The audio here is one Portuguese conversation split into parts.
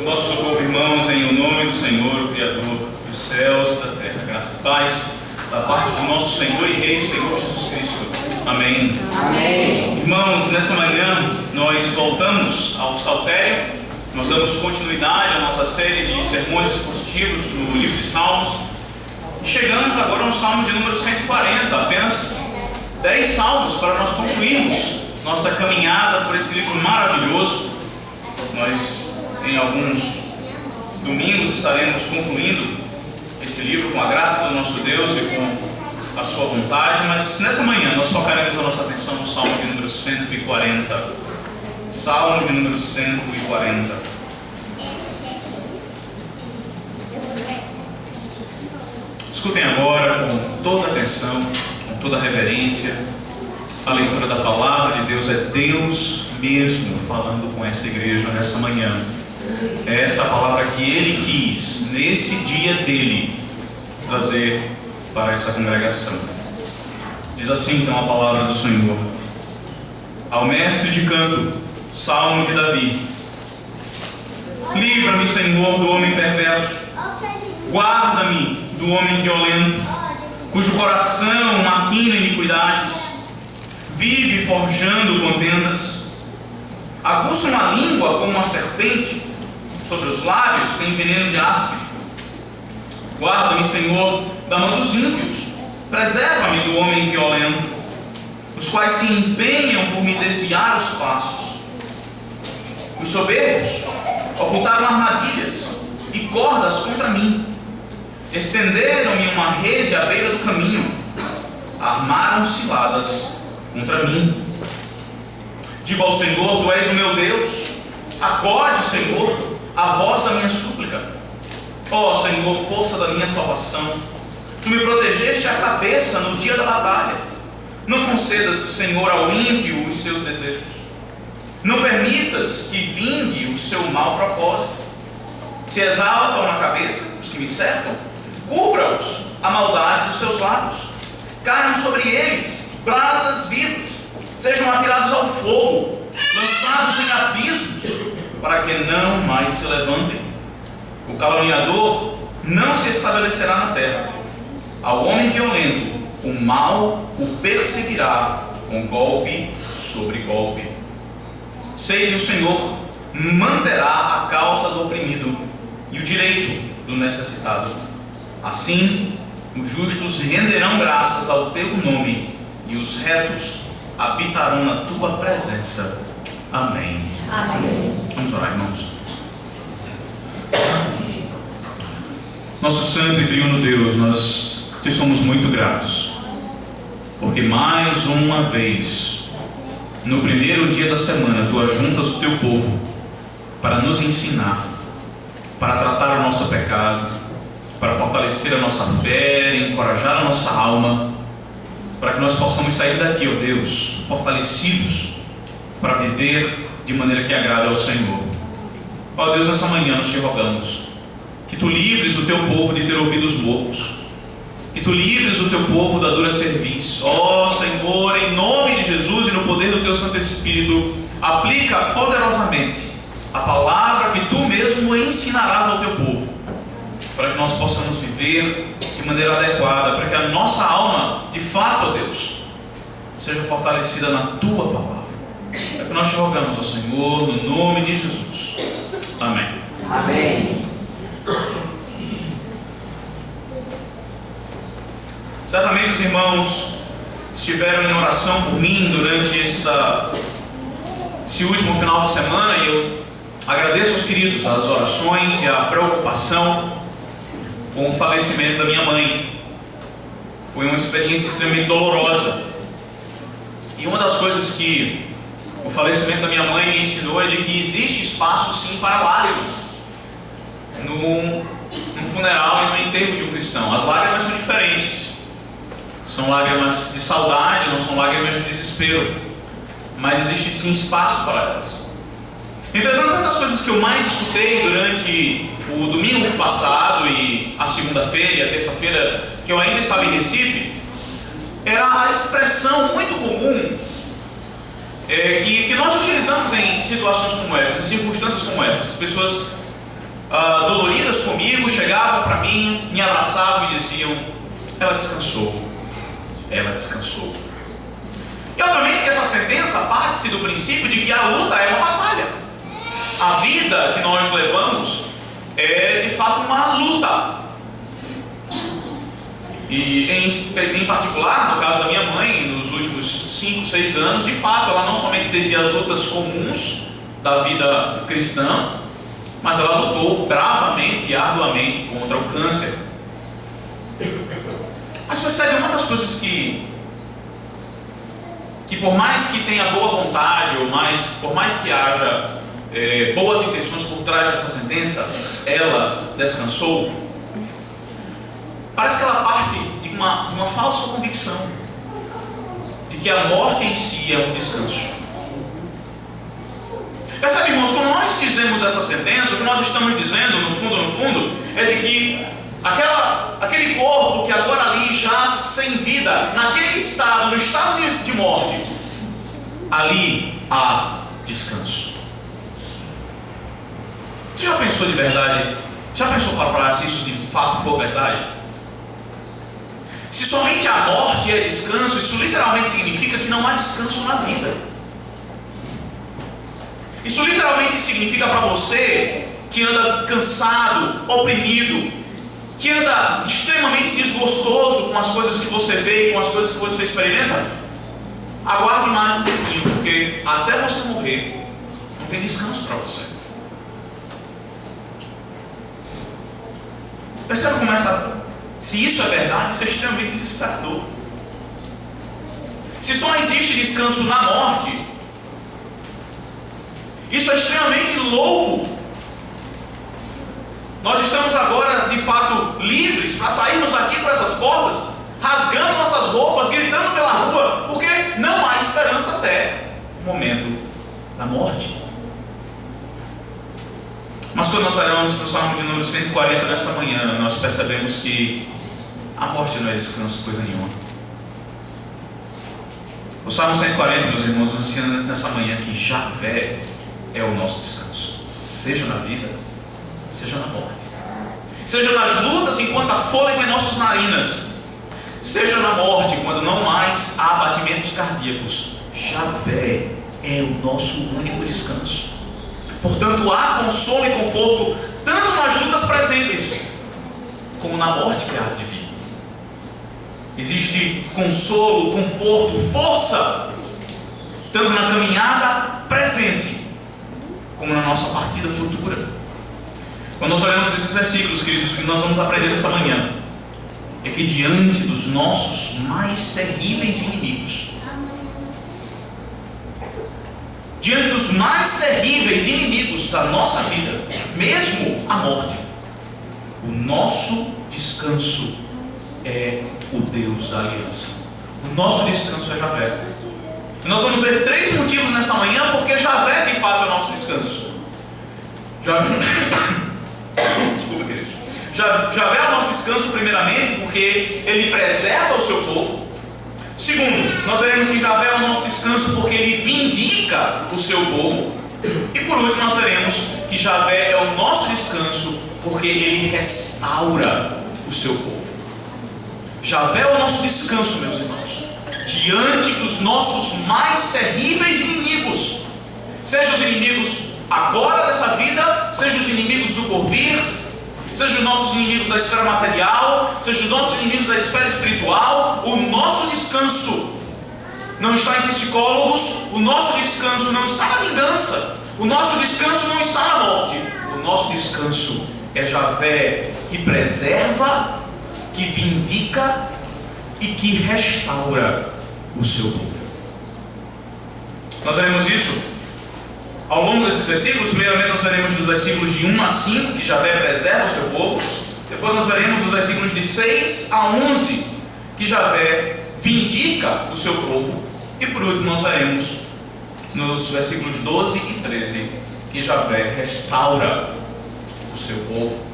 O nosso socorro, irmãos, em o nome do Senhor, o Criador dos céus, da terra, graça e paz, da parte do nosso Senhor e Rei, o Senhor Jesus Cristo. Amém. Amém. Irmãos, nessa manhã nós voltamos ao Saltério, nós damos continuidade à nossa série de sermões expositivos no livro de Salmos, e chegamos agora no Salmo de número 140, apenas 10 salmos para nós concluirmos nossa caminhada por esse livro maravilhoso. Nós, em alguns domingos, estaremos concluindo esse livro com a graça do nosso Deus e com a sua vontade, mas nessa manhã nós focaremos a nossa atenção no Salmo de número 140. Salmo de número 140. Escutem agora com toda atenção, com toda reverência, a leitura da palavra de Deus. É Deus mesmo falando com essa igreja nessa manhã. É essa palavra que Ele quis, nesse dia dele, trazer para essa congregação. Diz assim então a palavra do Senhor: ao mestre de canto, Salmo de Davi. Livra-me, Senhor, do homem perverso. Guarda-me do homem violento, cujo coração maquina iniquidades, vive forjando contendas, aguça uma língua como uma serpente, sobre os lábios tem veneno de áspide. Guarda-me, Senhor, da mão dos ímpios, preserva-me do homem violento, os quais se empenham por me desviar os passos. Os soberbos ocultaram armadilhas e cordas contra mim, estenderam-me uma rede à beira do caminho, armaram ciladas contra mim. Digo ao Senhor: Tu és o meu Deus, acode, Senhor, a voz da minha súplica. Ó Senhor, força da minha salvação, Tu me protegeste a cabeça no dia da batalha. Não concedas, Senhor, ao ímpio os seus desejos. Não permitas que vingue o seu mau propósito. Se exaltam a cabeça os que me cercam, cubra-os a maldade dos seus lábios. Caiam sobre eles brasas vivas, sejam atirados ao fogo, lançados em abismos, para que não mais se levantem. O caluniador não se estabelecerá na terra. Ao homem violento, o mal o perseguirá com golpe sobre golpe. Sei que o Senhor manterá a causa do oprimido e o direito do necessitado. Assim, os justos renderão graças ao teu nome e os retos habitarão na tua presença. Amém. Amém. Vamos orar, irmãos. Nosso santo e triuno Deus, nós te somos muito gratos, porque mais uma vez, no primeiro dia da semana, tu ajuntas o teu povo para nos ensinar, para tratar o nosso pecado, para fortalecer a nossa fé, encorajar a nossa alma, para que nós possamos sair daqui, ó Deus, fortalecidos para viver de maneira que agrade ao Senhor. Ó Deus, nessa manhã nós te rogamos que tu livres o teu povo de ter ouvidos loucos, que tu livres o teu povo da dura cerviz. Ó Senhor, em nome de Jesus e no poder do teu Santo Espírito, aplica poderosamente a palavra que tu mesmo ensinarás ao teu povo, para que nós possamos viver de maneira adequada, para que a nossa alma, de fato, ó Deus, seja fortalecida na tua palavra. É que nós te rogamos, ó Senhor, no nome de Jesus. Amém. Amém. Certamente os irmãos estiveram em oração por mim durante esse último final de semana, e eu agradeço aos queridos as orações e a preocupação com o falecimento da minha mãe. Foi uma experiência extremamente dolorosa, e uma das coisas que o falecimento da minha mãe me ensinou é de que existe espaço sim para lágrimas no funeral e no enterro de um cristão. As lágrimas são diferentes, são lágrimas de saudade, não são lágrimas de desespero, mas existe sim espaço para elas. Entretanto, uma das coisas que eu mais escutei durante o domingo passado e a segunda-feira e a terça-feira, que eu ainda estava em Recife, era a expressão muito comum que nós utilizamos em situações como essas, em circunstâncias como essas. As pessoas doloridas comigo, chegavam para mim, me abraçavam e diziam: ela descansou, ela descansou. E obviamente que essa sentença parte-se do princípio de que a luta é uma batalha. A vida que nós levamos é de fato uma luta. E em particular, no caso da minha mãe, nos últimos 5, 6 anos, de fato, ela não somente teve as lutas comuns da vida cristã, mas ela lutou bravamente e arduamente contra o câncer. Mas percebe, uma das coisas que por mais que tenha boa vontade, ou por mais que haja boas intenções por trás dessa sentença, ela descansou, parece que ela parte de uma falsa convicção de que a morte em si é um descanso. Percebe, irmãos, quando nós dizemos essa sentença, o que nós estamos dizendo, no fundo, é de que aquele corpo que agora ali jaz sem vida, naquele estado, no estado de morte, ali há descanso. Você já pensou de verdade? Já pensou para se isso de fato for verdade? Se somente a morte é descanso, isso literalmente significa que não há descanso na vida. Isso literalmente significa para você que anda cansado, oprimido, que anda extremamente desgostoso com as coisas que você vê, com as coisas que você experimenta, aguarde mais um pouquinho, porque até você morrer não tem descanso para você. Percebe como se isso é verdade, isso é extremamente desesperador. Se só existe descanso na morte, isso é extremamente louco. Nós estamos agora, de fato, livres para sairmos aqui por essas portas, rasgando nossas roupas, gritando pela rua, porque não há esperança até o momento da morte. Mas quando nós olhamos para o Salmo de número 140 nessa manhã, nós percebemos que a morte não é descanso, coisa nenhuma. O Salmo 140, meus irmãos, nos ensina nessa manhã que Javé é o nosso descanso, seja na vida, seja na morte, seja nas lutas enquanto há fôlego em nossas narinas, seja na morte quando não mais há batimentos cardíacos. Javé é o nosso único descanso. Portanto, há consolo e conforto tanto nas lutas presentes como na morte que há de vir. Existe consolo, conforto, força tanto na caminhada presente como na nossa partida futura. Quando nós olhamos para esses versículos, queridos, o que nós vamos aprender nessa manhã é que diante dos nossos mais terríveis inimigos, diante dos mais terríveis inimigos da nossa vida, mesmo a morte, o nosso descanso é o Deus da aliança. O nosso descanso é Javé. E nós vamos ver 3 motivos nessa manhã porque Javé de fato é o nosso descanso. Desculpa, queridos. Javé é o nosso descanso primeiramente porque ele preserva o seu povo. Segundo, nós veremos que Javé é o nosso descanso porque ele vindica o seu povo. E por último, nós veremos que Javé é o nosso descanso porque ele restaura o seu povo. Javé é o nosso descanso, meus irmãos, diante dos nossos mais terríveis inimigos, sejam os inimigos agora dessa vida, sejam os inimigos do porvir, sejam os nossos inimigos da esfera material, sejam os nossos inimigos da esfera espiritual. O nosso descanso não está em psicólogos, o nosso descanso não está na vingança, o nosso descanso não está na morte. O nosso descanso é Javé, que preserva, que vindica e que restaura o seu povo. Nós veremos isso ao longo desses versículos. Primeiramente nós veremos dos versículos de 1 a 5 que Javé preserva o seu povo. Depois nós veremos os versículos de 6 a 11 que Javé vindica o seu povo. E por último nós veremos nos versículos 12 e 13 que Javé restaura o seu povo.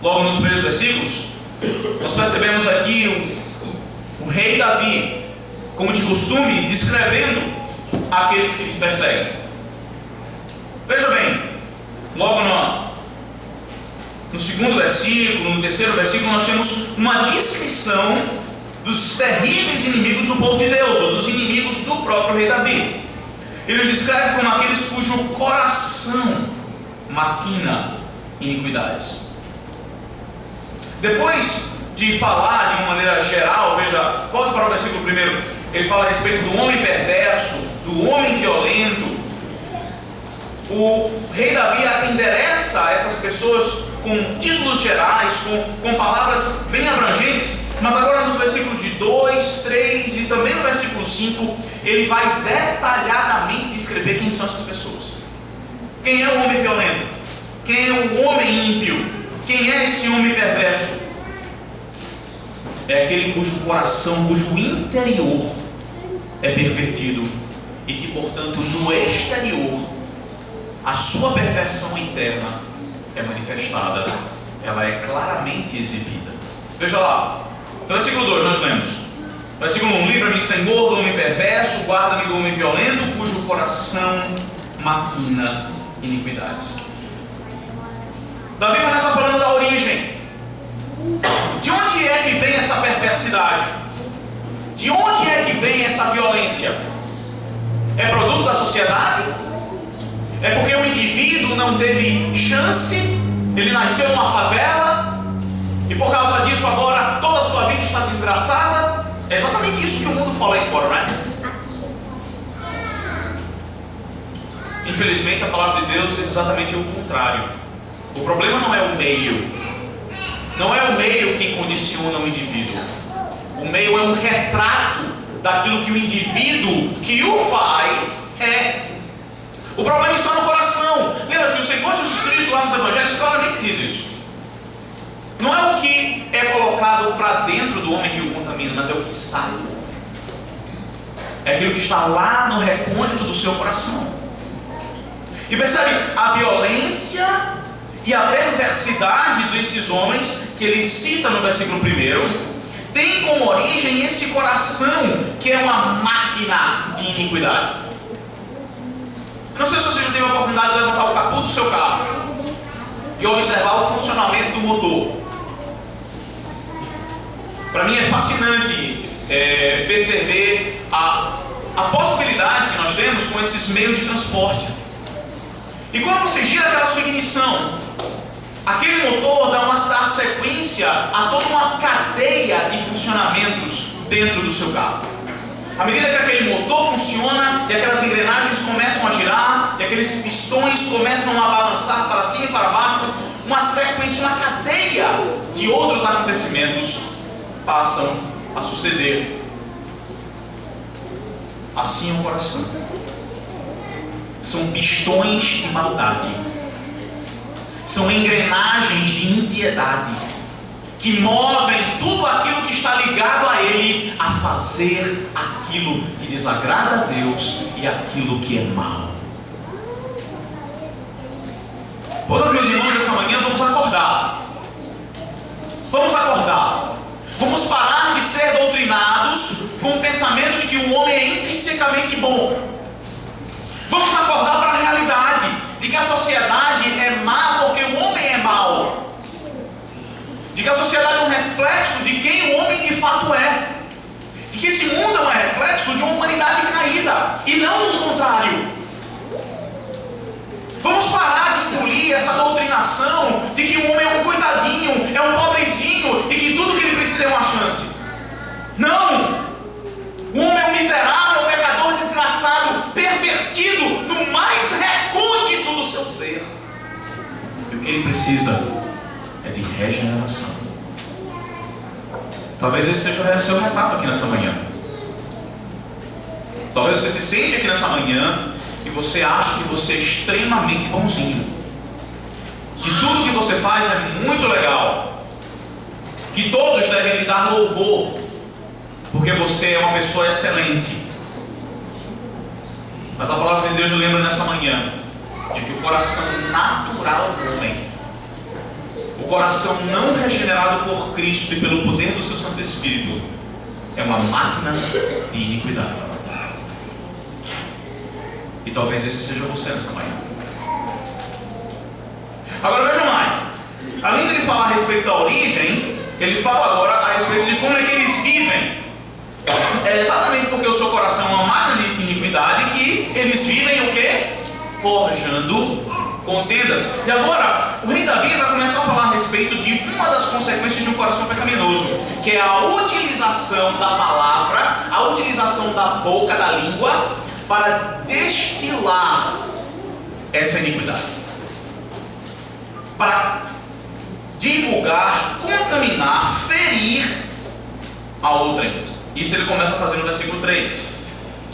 Logo nos primeiros versículos nós percebemos aqui o rei Davi, como de costume, descrevendo aqueles que lhe perseguem. Veja bem, logo no segundo versículo, no terceiro versículo, nós temos uma descrição dos terríveis inimigos do povo de Deus, ou dos inimigos do próprio rei Davi. Ele os descreve como aqueles cujo coração maquina iniquidades. Depois de falar de uma maneira geral, veja, volta para o versículo 1, ele fala a respeito do homem perverso, do homem violento. O rei Davi endereça essas pessoas com títulos gerais, com palavras bem abrangentes, mas agora nos versículos de 2, 3 e também no versículo 5, ele vai detalhadamente descrever quem são essas pessoas. Quem é o homem violento? Quem é o homem ímpio? Quem é esse homem perverso? É aquele cujo coração, cujo interior é pervertido e que, portanto, no exterior, a sua perversão interna é manifestada, ela é claramente exibida. Veja lá, no versículo 2 nós lemos, versículo 1: livra-me, Senhor, do homem perverso, guarda-me do homem violento, cujo coração maquina iniquidades. Davi começa falando da origem. De onde é que vem essa perversidade? De onde é que vem essa violência? É produto da sociedade? É porque o indivíduo não teve chance? Ele nasceu numa favela e por causa disso agora toda a sua vida está desgraçada? É exatamente isso que o mundo fala aí fora, não é? Infelizmente a palavra de Deus diz exatamente o contrário. O problema não é o meio. Não é o meio que condiciona o indivíduo. O meio é um retrato daquilo que o indivíduo que o faz é. O problema está no coração. Lembra-se, o Senhor Jesus Cristo lá nos Evangelhos claramente diz isso. Não é o que é colocado para dentro do homem que o contamina, mas é o que sai do homem. É aquilo que está lá no recôndito do seu coração. E percebe, a violência e a perversidade desses homens, que ele cita no versículo 1, tem como origem esse coração, que é uma máquina de iniquidade. Não sei se você já teve a oportunidade de levantar o capô do seu carro e observar o funcionamento do motor. Para mim é fascinante perceber a possibilidade que nós temos com esses meios de transporte. E quando você gira aquela sua ignição, aquele motor dá sequência a toda uma cadeia de funcionamentos dentro do seu carro. À medida que aquele motor funciona e aquelas engrenagens começam a girar e aqueles pistões começam a balançar para cima e para baixo, uma sequência, uma cadeia de outros acontecimentos passam a suceder. Assim é o coração. São pistões de maldade. São engrenagens de impiedade que movem tudo aquilo que está ligado a ele a fazer aquilo que desagrada a Deus e aquilo que é mal. Portanto, meus irmãos, nessa manhã vamos acordar. Vamos acordar. Vamos parar de ser doutrinados com o pensamento de que o homem é intrinsecamente bom. Vamos acordar para a realidade de que a sociedade é má porque o homem é mau. De que a sociedade é um reflexo de quem o homem de fato é. De que esse mundo é um reflexo de uma humanidade caída e não o contrário. Vamos parar de engolir essa doutrinação de que o homem é um coitadinho, é um pobrezinho e que tudo que ele precisa é uma chance. Não! O homem é um miserável, pecador, desgraçado, pervertido no mais recôndito do seu ser. E o que ele precisa é de regeneração. Talvez esse seja o seu retrato aqui nessa manhã. Talvez você se sente aqui nessa manhã e você acha que você é extremamente bonzinho, que tudo que você faz é muito legal, que todos devem lhe dar louvor porque você é uma pessoa excelente. Mas a palavra de Deus nos lembra nessa manhã de que o coração natural do homem, o coração não regenerado por Cristo e pelo poder do seu Santo Espírito, é uma máquina de iniquidade. E talvez esse seja você nessa manhã. Agora vejam mais. Além de ele falar a respeito da origem, ele fala agora a respeito de como é que eles vivem. É exatamente porque o seu coração é uma máquina de iniquidade que eles vivem o quê? Forjando contendas. E agora, o rei Davi vai começar a falar a respeito de uma das consequências de um coração pecaminoso, que é a utilização da palavra, a utilização da boca, da língua, para destilar essa iniquidade, para divulgar, contaminar, ferir a outrem. Isso ele começa a fazer no versículo 3.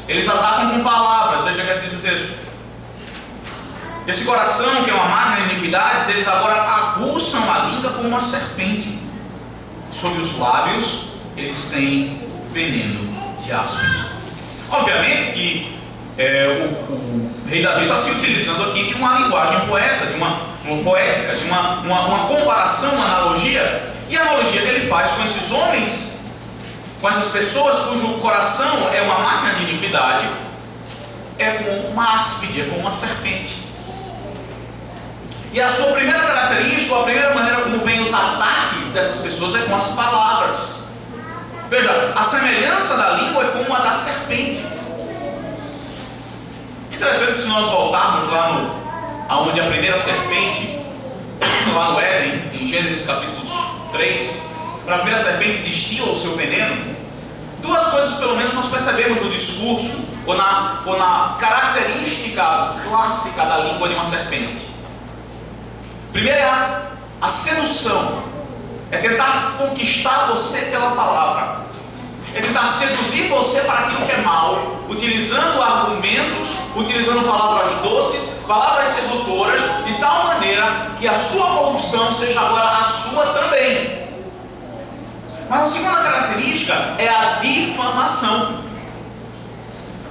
Eles atacam com palavras. Veja o que diz o texto. Esse coração, que é uma máquina de iniquidades, eles agora aguçam a língua como uma serpente. Sobre os lábios, eles têm veneno de áspero. Obviamente que o rei Davi está se utilizando aqui de uma linguagem poética, de uma comparação, uma analogia. E a analogia que ele faz com esses homens, com essas pessoas cujo coração é uma máquina de iniquidade, é como uma áspide, é como uma serpente. E a sua primeira característica, a primeira maneira como vem os ataques dessas pessoas é com as palavras. Veja, a semelhança da língua é como a da serpente. Interessante que se nós voltarmos lá aonde a primeira serpente, lá no Éden, em Gênesis capítulo 3, a primeira serpente destila o seu veneno. Duas coisas pelo menos nós percebemos no discurso ou na característica clássica da língua de uma serpente. Primeiro é a sedução, é tentar conquistar você pela palavra, é tentar seduzir você para aquilo que é mal, utilizando argumentos, utilizando palavras doces, palavras sedutoras, de tal maneira que a sua corrupção seja agora a sua também. Mas a segunda característica é a difamação.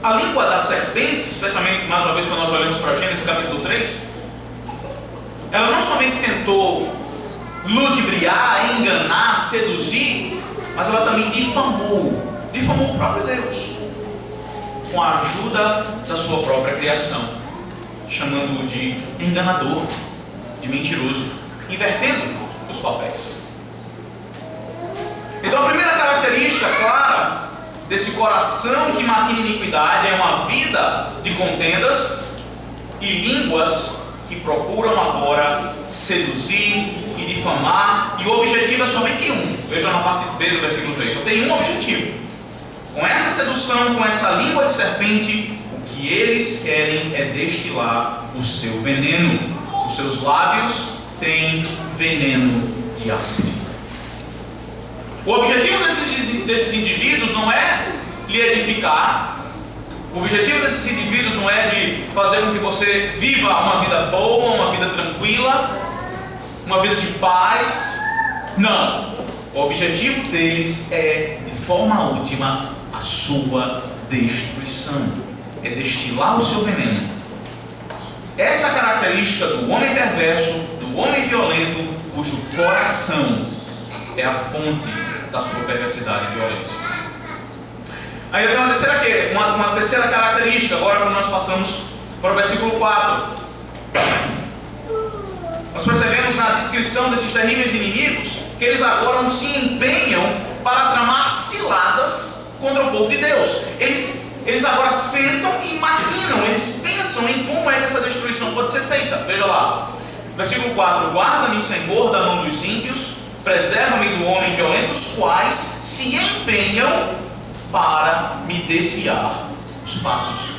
A língua da serpente, especialmente mais uma vez quando nós olhamos para Gênesis capítulo 3, ela não somente tentou ludibriar, enganar, seduzir, mas ela também difamou o próprio Deus, com a ajuda da sua própria criação, chamando-o de enganador, de mentiroso, invertendo os papéis. Então a primeira característica clara desse coração que maquina iniquidade é uma vida de contendas e línguas que procuram agora seduzir e difamar, e o objetivo é somente um. Veja na parte B do versículo 3, só tem um objetivo. Com essa sedução, com essa língua de serpente, o que eles querem é destilar o seu veneno. Os seus lábios têm veneno de áspide. O objetivo desses indivíduos não é lhe edificar. O objetivo desses indivíduos não é de fazer com que você viva uma vida boa, uma vida tranquila, uma vida de paz. Não. O objetivo deles é, de forma última, a sua destruição. É destilar o seu veneno. Essa é a característica do homem perverso, do homem violento, cujo coração é a fonte da sua perversidade e violência. Aí eu tenho uma terceira característica, agora quando nós passamos para o versículo 4. Nós percebemos na descrição desses terríveis inimigos que eles agora se empenham para tramar ciladas contra o povo de Deus. Eles agora sentam e maquinam, eles pensam em como é que essa destruição pode ser feita. Veja lá, versículo 4: guarda-me, Senhor, da mão dos ímpios, preserva-me do homem violento, os quais se empenham para me desviar os passos.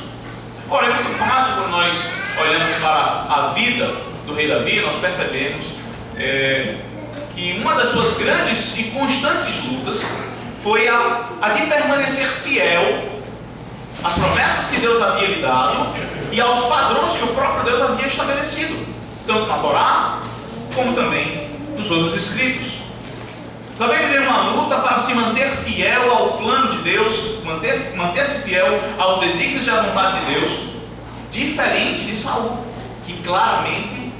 Ora, é muito fácil quando nós olhamos para a vida do rei Davi, nós percebemos que uma das suas grandes e constantes lutas foi a de permanecer fiel às promessas que Deus havia lhe dado e aos padrões que o próprio Deus havia estabelecido, tanto na Torá como também nos outros escritos. Também viveu uma luta para se manter fiel ao plano de Deus, manter-se fiel aos desígnios e à vontade de Deus, diferente de Saul, que claramente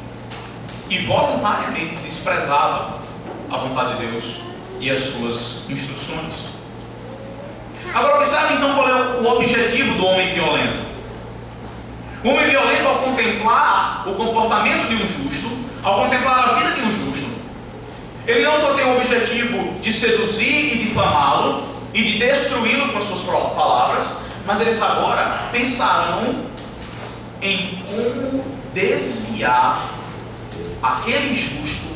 e voluntariamente desprezava a vontade de Deus e as suas instruções. Agora observe então qual é o objetivo do homem violento. O homem violento, ao contemplar o comportamento de um justo, ao contemplar a vida de um justo, ele não só tem o objetivo de seduzir e difamá-lo e de destruí-lo com as suas palavras, mas eles agora pensarão em como desviar aquele justo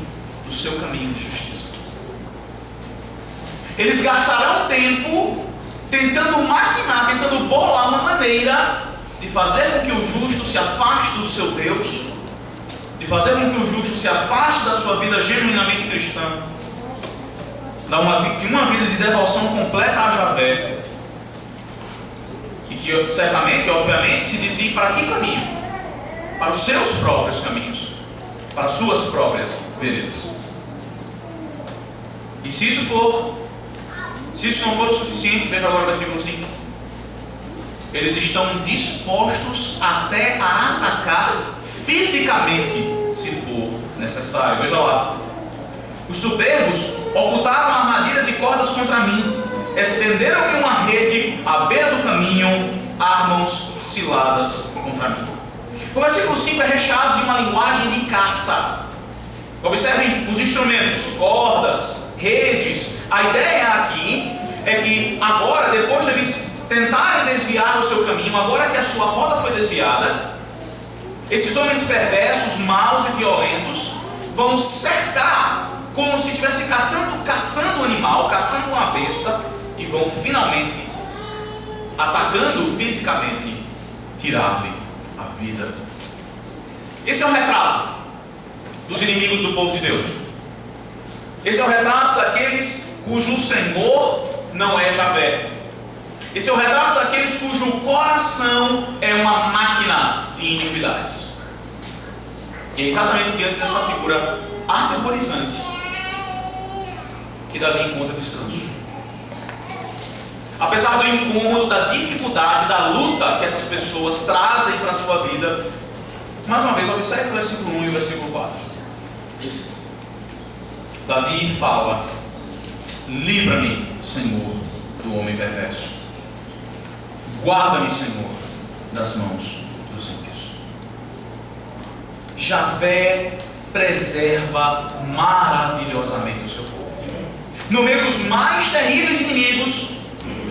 do seu caminho de justiça. Eles gastarão tempo tentando maquinar, tentando bolar uma maneira de fazer com que o justo se afaste do seu Deus, de fazer com que o justo se afaste da sua vida genuinamente cristã, de uma vida de devoção completa a Javé, e que certamente, obviamente, se desvie para que caminho? Para os seus próprios caminhos, para as suas próprias veredas. E se isso não for o suficiente, veja agora o versículo 5. Eles estão dispostos até a atacar fisicamente, se for necessário. Veja lá. Os soberbos ocultaram armadilhas e cordas contra mim, estenderam-me uma rede à beira do caminho, armam-se ciladas contra mim. O versículo 5 é recheado de uma linguagem de caça. Observem os instrumentos, cordas, redes. A ideia aqui é que agora, depois de eles tentarem desviar o seu caminho, agora que a sua roda foi desviada, esses homens perversos, maus e violentos vão cercar como se estivesse caçando um animal, caçando uma besta, e vão finalmente, atacando fisicamente, tirar-lhe a vida. Esse é um retrato dos inimigos do povo de Deus. Esse é o retrato daqueles cujo Senhor não é Javé. Esse é o retrato daqueles cujo coração é uma máquina de iniquidades. E é exatamente diante dessa figura aterrorizante que Davi encontra descanso. Apesar do incômodo, da dificuldade, da luta que essas pessoas trazem para a sua vida, mais uma vez, observe o versículo 1 e o versículo 4. Davi fala: livra-me, Senhor, do homem perverso. Guarda-me, Senhor, das mãos dos ímpios. Javé preserva maravilhosamente o seu povo. No meio dos mais terríveis inimigos,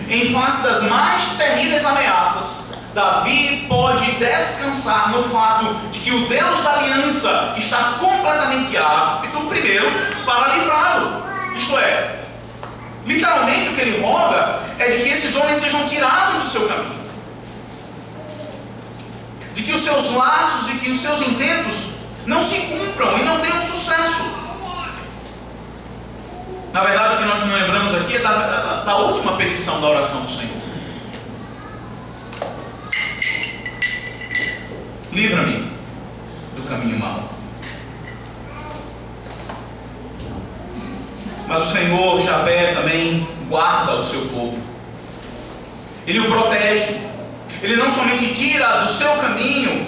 em face das mais terríveis ameaças, Davi pode descansar no fato de que o Deus da aliança está completamente apto, primeiro, para livrá-lo. Isto é, literalmente o que ele roga é de que esses homens sejam tirados do seu caminho, de que os seus laços e que os seus intentos não se cumpram e não tenham sucesso. Na verdade, o que nós não lembramos aqui é da última petição da oração do Senhor: livra-me do caminho mau. Mas o Senhor, Javé, também guarda o seu povo. Ele o protege. Ele não somente tira do seu caminho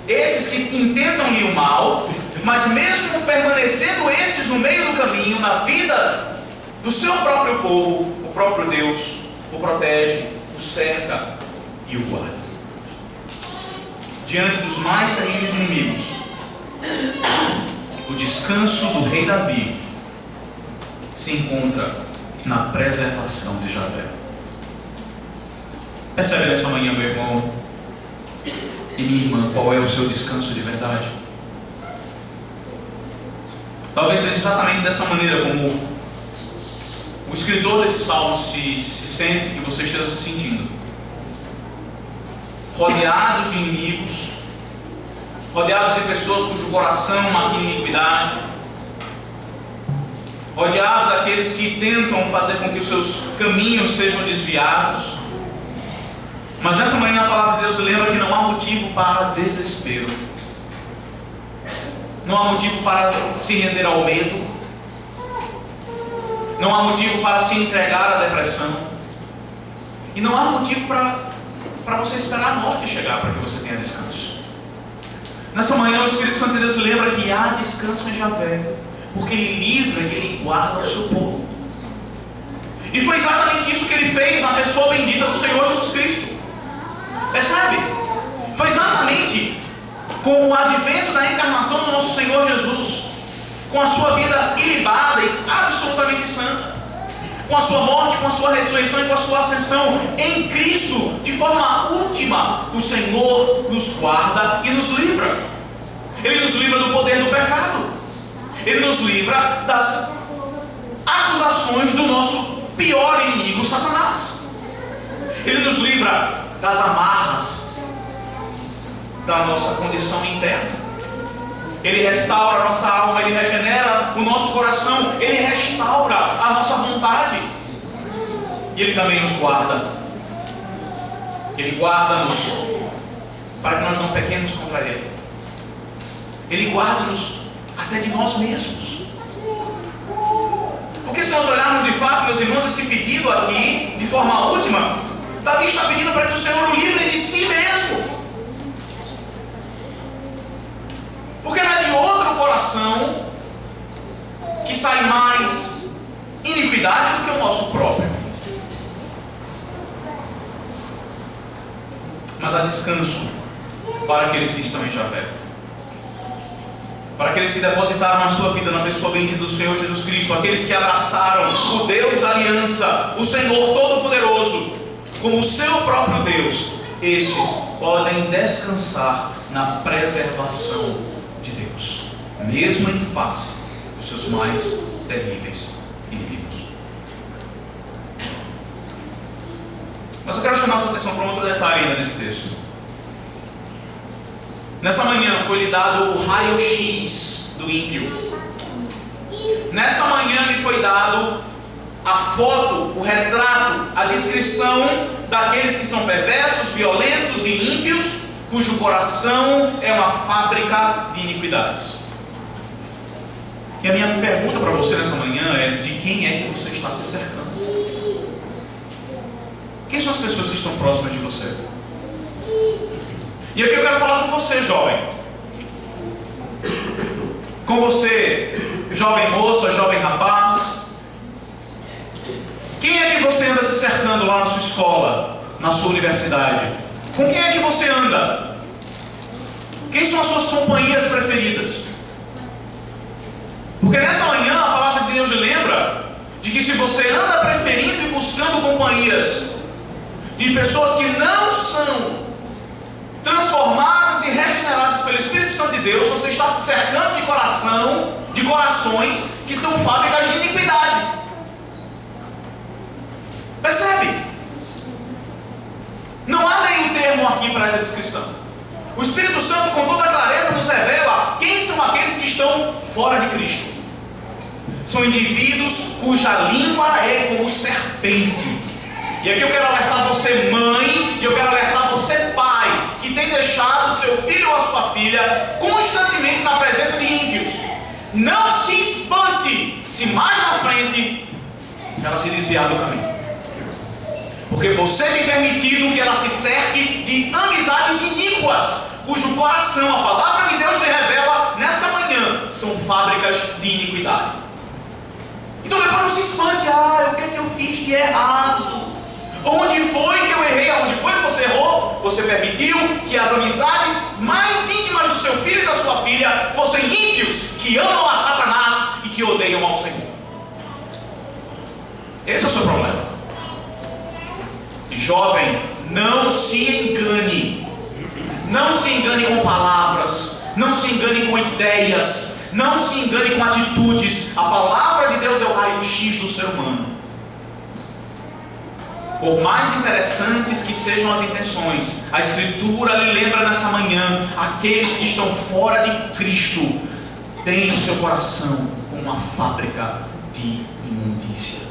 esses que intentam-lhe o mal, mas mesmo permanecendo esses no meio do caminho, na vida do seu próprio povo, o próprio Deus o protege, o cerca e o guarda. Diante dos mais terríveis inimigos, o descanso do rei Davi se encontra na preservação de Javé. Percebe nessa manhã, meu irmão e minha irmã, qual é o seu descanso de verdade? Talvez seja exatamente dessa maneira como o escritor desse salmo se sente, que você esteja se sentindo. Rodeados de inimigos, rodeados de pessoas cujo coração maquina iniquidade, rodeados daqueles que tentam fazer com que os seus caminhos sejam desviados. Mas nessa manhã a palavra de Deus lembra que não há motivo para desespero, não há motivo para se render ao medo, não há motivo para se entregar à depressão, e não há motivo para você esperar a morte chegar para que você tenha descanso. Nessa manhã o Espírito Santo de Deus lembra que há descanso em Javé, porque Ele livra e Ele guarda o seu povo. E foi exatamente isso que Ele fez na pessoa bendita do Senhor Jesus Cristo. Percebe? Foi exatamente com o advento da encarnação do nosso Senhor Jesus com a sua vida ilibada e absolutamente santa, com a sua morte, com a sua ressurreição e com a sua ascensão em Cristo, de forma última, o Senhor nos guarda e nos livra. Ele nos livra do poder do pecado. Ele nos livra das acusações do nosso pior inimigo, Satanás. Ele nos livra das amarras da nossa condição interna. Ele restaura a nossa alma, Ele regenera o nosso coração, Ele restaura a nossa vontade. E Ele também nos guarda. Ele guarda-nos para que nós não pequemos contra Ele. Ele guarda-nos até de nós mesmos. Porque se nós olharmos de fato, meus irmãos, esse pedido aqui, de forma última, Davi está pedindo para que o Senhor o livre de si mesmo. Porque não é de outro coração que sai mais iniquidade do que o nosso próprio. Mas há descanso para aqueles que estão em Javé, para aqueles que depositaram a sua vida na pessoa bendita do Senhor Jesus Cristo, aqueles que abraçaram o Deus da aliança, o Senhor Todo-Poderoso, como o seu próprio Deus. Esses podem descansar na preservação de Deus, mesmo em face dos seus mais terríveis inimigos. Mas eu quero chamar a sua atenção para um outro detalhe ainda nesse texto. Nessa manhã foi lhe dado o raio-x do ímpio. Nessa manhã lhe foi dado a foto, o retrato, a descrição daqueles que são perversos, violentos e ímpios, cujo coração é uma fábrica de iniquidades. E a minha pergunta para você nessa manhã é: de quem é que você está se cercando? Quem são as pessoas que estão próximas de você? E aqui eu quero falar com você, jovem. Com você, jovem moça, jovem rapaz. Quem é que você anda se cercando lá na sua escola, na sua universidade? Com quem é que você anda? Quem são as suas companhias preferidas? Porque nessa manhã a palavra de Deus lhe lembra de que se você anda preferindo e buscando companhias de pessoas que não são transformadas e regeneradas pelo Espírito Santo de Deus, você está se cercando de corações que são fábricas de iniquidade. Percebe? Não há meio termo aqui para essa descrição. O Espírito Santo, com toda clareza, nos revela quem são aqueles que estão fora de Cristo. São indivíduos cuja língua é como serpente. E aqui eu quero alertar você, mãe, e eu quero alertar você, pai, que tem deixado seu filho ou a sua filha constantemente na presença de ímpios. Não se espante se mais na frente ela se desviar do caminho. Porque você tem permitido que ela se cerque de amizades iníquas, cujo coração, a palavra de Deus lhe revela nessa manhã, são fábricas de iniquidade. Então depois não se espante: o que é que eu fiz de errado? Onde foi que eu errei? Onde foi que você errou? Você permitiu que as amizades mais íntimas do seu filho e da sua filha fossem ímpios, que amam a Satanás e que odeiam ao Senhor. Esse é o seu problema. Jovem, não se engane. Não se engane com palavras. Não se engane com ideias. Não se engane com atitudes. A palavra de Deus é o raio-x do ser humano. Por mais interessantes que sejam as intenções, a Escritura lhe lembra nessa manhã: aqueles que estão fora de Cristo têm o seu coração como uma fábrica de imundícia.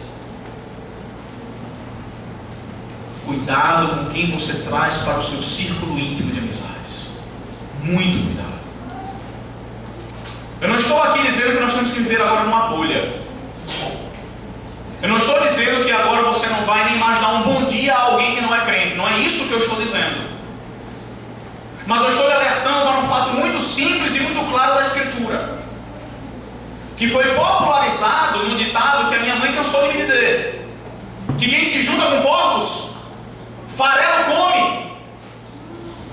Cuidado com quem você traz para o seu círculo íntimo de amizades. Muito cuidado. Eu não estou aqui dizendo que nós temos que viver agora numa bolha. Eu não estou dizendo que agora você não vai nem mais dar um bom dia a alguém que não é crente. Não é isso que eu estou dizendo. Mas eu estou lhe alertando para um fato muito simples e muito claro da Escritura, que foi popularizado no ditado que a minha mãe cansou de me dizer: que quem se junta com porcos, farelo come.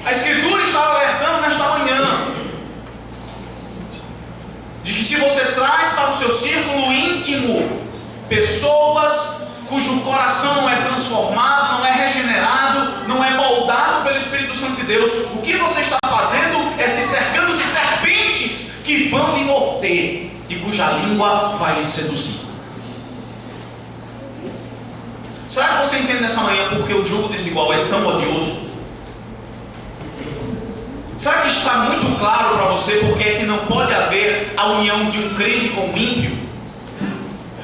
A Escritura está alertando nesta manhã de que se você traz seu círculo íntimo pessoas cujo coração não é transformado, não é regenerado, não é moldado pelo Espírito Santo de Deus, o que você está fazendo é se cercando de serpentes que vão lhe morder e cuja língua vai lhe seduzir. Será que você entende nessa manhã porque o jogo desigual é tão odioso? Será que está muito claro para você porque é que não pode haver a união de um crente com um ímpio?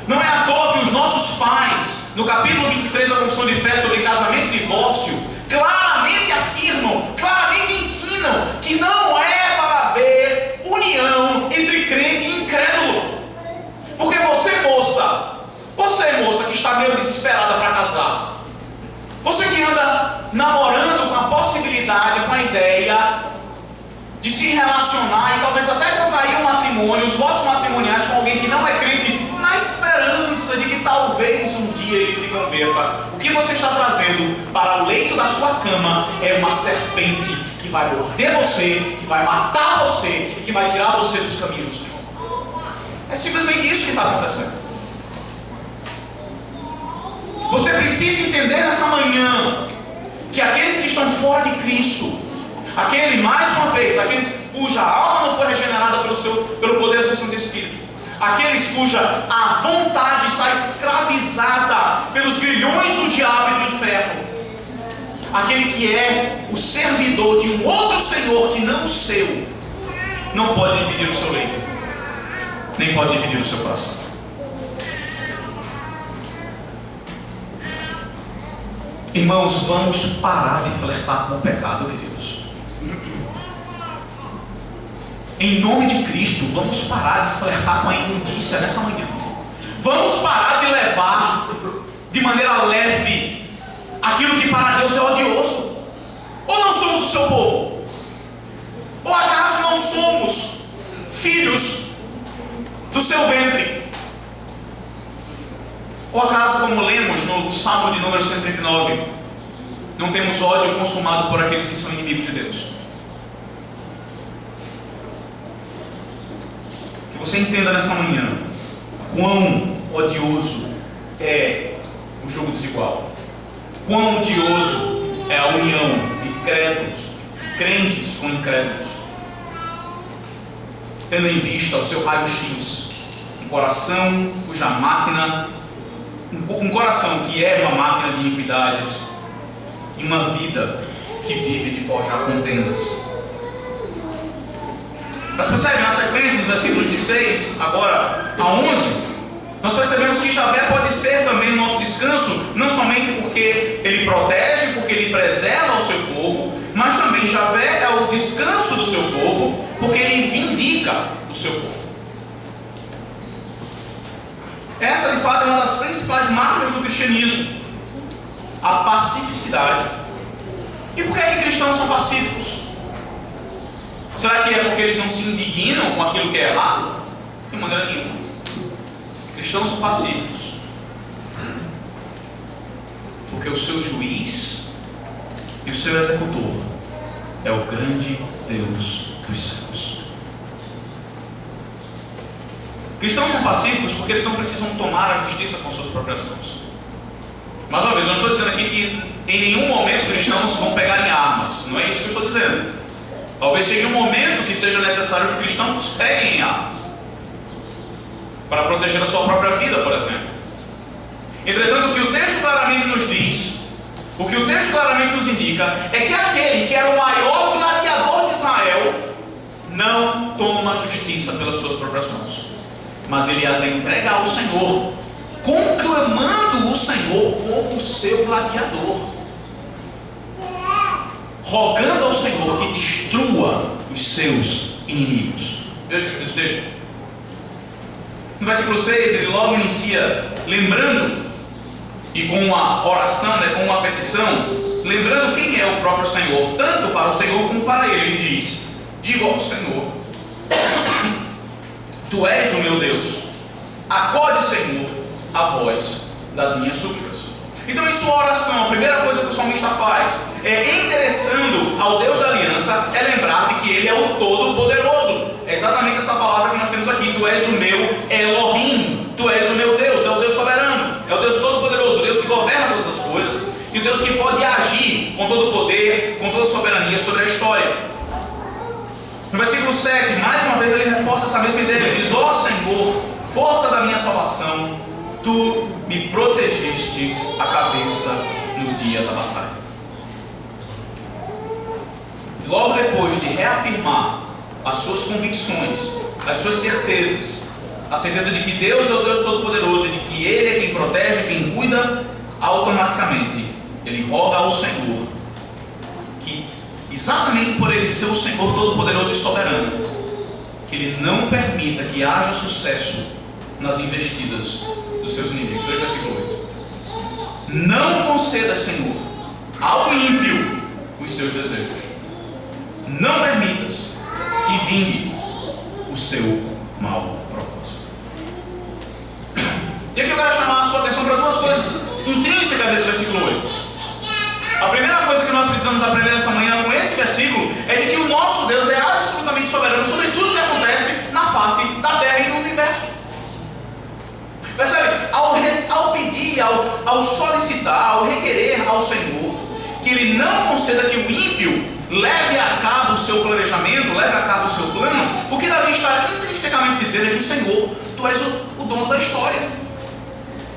Não é à toa que os nossos pais, no capítulo 23 da Confissão de Fé sobre casamento e divórcio, claramente afirmam, claramente ensinam que não é para haver união entre crente e incrédulo. Porque você moça que está meio desesperada para casar, você que anda namorando com a possibilidade, com a ideia de se relacionar e talvez até contrair um matrimônio, os votos matrimoniais com alguém que não é crente, na esperança de que talvez um dia ele se converta, o que você está trazendo para o leito da sua cama é uma serpente que vai morder você, que vai matar você e que vai tirar você dos caminhos do Senhor. É simplesmente isso que está acontecendo. Você precisa entender nessa manhã que aqueles que estão fora de Cristo, mais uma vez, aqueles cuja alma não foi regenerada pelo poder do seu Santo Espírito, aqueles cuja a vontade está escravizada pelos grilhões do diabo e do inferno, aquele que é o servidor de um outro Senhor que não o seu, não pode dividir o seu leito, nem pode dividir o seu coração. Irmãos, vamos parar de flertar com o pecado, queridos. Em nome de Cristo, vamos parar de flertar com a imundícia nessa manhã. Vamos parar de levar de maneira leve aquilo que para Deus é odioso. Ou não somos o seu povo? Ou acaso não somos filhos do seu ventre? Ou acaso, como lemos no Salmo de número 139, não temos ódio consumado por aqueles que são inimigos de Deus? Que você entenda nessa manhã quão odioso é o jogo desigual, quão odioso é a união de crédulos, crentes com incrédulos, tendo em vista o seu raio-x, um coração cuja máquina, um coração que é uma máquina de iniquidades e uma vida que vive de forjar contendas. Mas percebem, na sequência, nos versículos de 6 agora a 11, nós percebemos que Javé pode ser também o nosso descanso, não somente porque ele protege, porque ele preserva o seu povo, mas também Javé é o descanso do seu povo, porque ele vindica o seu povo. Essa, de fato, é uma das principais marcas do cristianismo, a pacificidade. E por que é que cristãos são pacíficos? Será que é porque eles não se indignam com aquilo que é errado? De maneira nenhuma. Cristãos são pacíficos porque o seu juiz e o seu executor é o grande Deus dos céus. Cristãos são pacíficos porque eles não precisam tomar a justiça com suas próprias mãos. Mais uma vez, eu não estou dizendo aqui que em nenhum momento cristãos vão pegar em armas. Não é isso que eu estou dizendo. Talvez chegue um momento que seja necessário que cristãos peguem em armas para proteger a sua própria vida, por exemplo. Entretanto, o que o texto claramente nos diz, o que o texto claramente nos indica, é que aquele que era o maior gladiador de Israel não toma justiça pelas suas próprias mãos, mas ele as entrega ao Senhor, conclamando o Senhor como seu gladiador, rogando ao Senhor que destrua os seus inimigos. Veja o que diz o texto. No versículo 6, ele logo inicia lembrando, e com uma oração, com uma petição, lembrando quem é o próprio Senhor, tanto para o Senhor como para ele. Ele diz: digo ao Senhor, tu és o meu Deus, acode, Senhor, a voz das minhas súplicas. Então, em sua oração, a primeira coisa que o salmista faz é, endereçando ao Deus da aliança, é lembrar de que ele é o Todo-Poderoso. É exatamente essa palavra que nós temos aqui, tu és o meu Elohim, tu és o meu Deus, é o Deus soberano, é o Deus todo-poderoso, o Deus que governa todas as coisas, e o Deus que pode agir com todo o poder, com toda a soberania sobre a história. No versículo 7, mais uma vez ele reforça essa mesma ideia. Ele diz: ó Senhor, força da minha salvação, tu me protegeste a cabeça no dia da batalha. E logo depois de reafirmar as suas convicções, as suas certezas, a certeza de que Deus é o Deus Todo-Poderoso e de que Ele é quem protege, quem cuida, automaticamente ele roga ao Senhor que, exatamente por Ele ser o Senhor Todo-Poderoso e soberano, que Ele não permita que haja sucesso nas investidas dos seus inimigos. Veja o versículo 8. Não conceda, Senhor, ao ímpio os seus desejos. Não permitas que vingue o seu mau propósito. E aqui eu quero chamar a sua atenção para duas coisas intrínsecas desse versículo 8. A primeira coisa que nós precisamos aprender nessa manhã com esse versículo é de que o nosso Deus é absolutamente soberano sobre tudo que acontece na face da terra e no universo. Percebe? Ao pedir, ao solicitar, ao requerer ao Senhor que Ele não conceda que o ímpio leve a cabo o seu planejamento, leve a cabo o seu plano, o que Davi está intrinsecamente dizendo é que: Senhor, Tu és o dono da história.